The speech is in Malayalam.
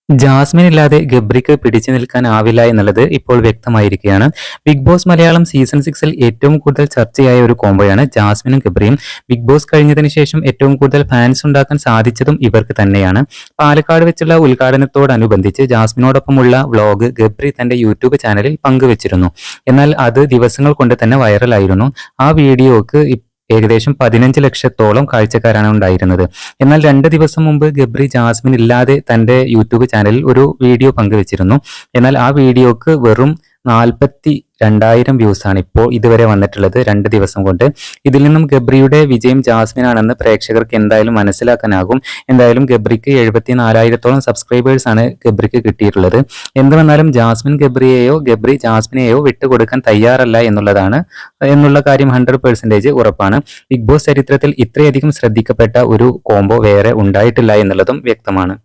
ജാസ്മിൻ ഇല്ലാതെ ഗബ്രിക്ക് പിടിച്ചു നിൽക്കാനാവില്ല എന്നുള്ളത് ഇപ്പോൾ വ്യക്തമായിരിക്കുകയാണ്. ബിഗ് ബോസ് മലയാളം സീസൺ 6ൽ ഏറ്റവും കൂടുതൽ ചർച്ചയായ ഒരു കോംബോയാണ് ജാസ്മിനും ഗബ്രിയും. ബിഗ് ബോസ് കഴിഞ്ഞതിന് ശേഷം ഏറ്റവും കൂടുതൽ ഫാൻസ് ഉണ്ടാക്കാൻ സാധിച്ചതും ഇവർക്ക് തന്നെയാണ്. പാലക്കാട് വെച്ചുള്ള ഉദ്ഘാടനത്തോടനുബന്ധിച്ച് ജാസ്മിനോടൊപ്പമുള്ള വ്ലോഗ് ഗബ്രി തന്റെ യൂട്യൂബ് ചാനലിൽ പങ്കുവച്ചിരുന്നു. എന്നാൽ അത് ദിവസങ്ങൾ കൊണ്ട് തന്നെ വൈറലായിരുന്നു. ആ വീഡിയോക്ക് ഏകദേശം 15 ലക്ഷത്തോളം കാഴ്ചക്കാരാണ് ഉണ്ടായിരുന്നത്. എന്നാൽ 2 ദിവസം മുമ്പ് ഗബ്രി ജാസ്മിൻ ഇല്ലാതെ തന്റെ യൂട്യൂബ് ചാനലിൽ ഒരു വീഡിയോ പങ്കുവച്ചിരുന്നു. എന്നാൽ ആ വീഡിയോക്ക് വെറും 42,000 വ്യൂസ് ആണ് ഇപ്പോൾ ഇതുവരെ വന്നിട്ടുള്ളത് 2 ദിവസം കൊണ്ട്. ഇതിൽ നിന്നും ഗബ്രിയുടെ വിജയം ജാസ്മിനാണെന്ന് പ്രേക്ഷകർക്ക് എന്തായാലും മനസ്സിലാക്കാനാകും. എന്തായാലും ഗബ്രിക്ക് 74,000-ഓളം സബ്സ്ക്രൈബേഴ്സ് ആണ് ഗബ്രിക്ക് കിട്ടിയിട്ടുള്ളത്. എന്ത് വന്നാലും ജാസ്മിൻ ഗബ്രിയെയോ ഗബ്രി ജാസ്മിനെയോ വിട്ടുകൊടുക്കാൻ തയ്യാറല്ല എന്നുള്ള കാര്യം 100% ഉറപ്പാണ്. ബിഗ് ബോസ് ചരിത്രത്തിൽ ഇത്രയധികം ശ്രദ്ധിക്കപ്പെട്ട ഒരു കോംബോ വേറെ ഉണ്ടായിട്ടില്ല എന്നുള്ളതും വ്യക്തമാണ്.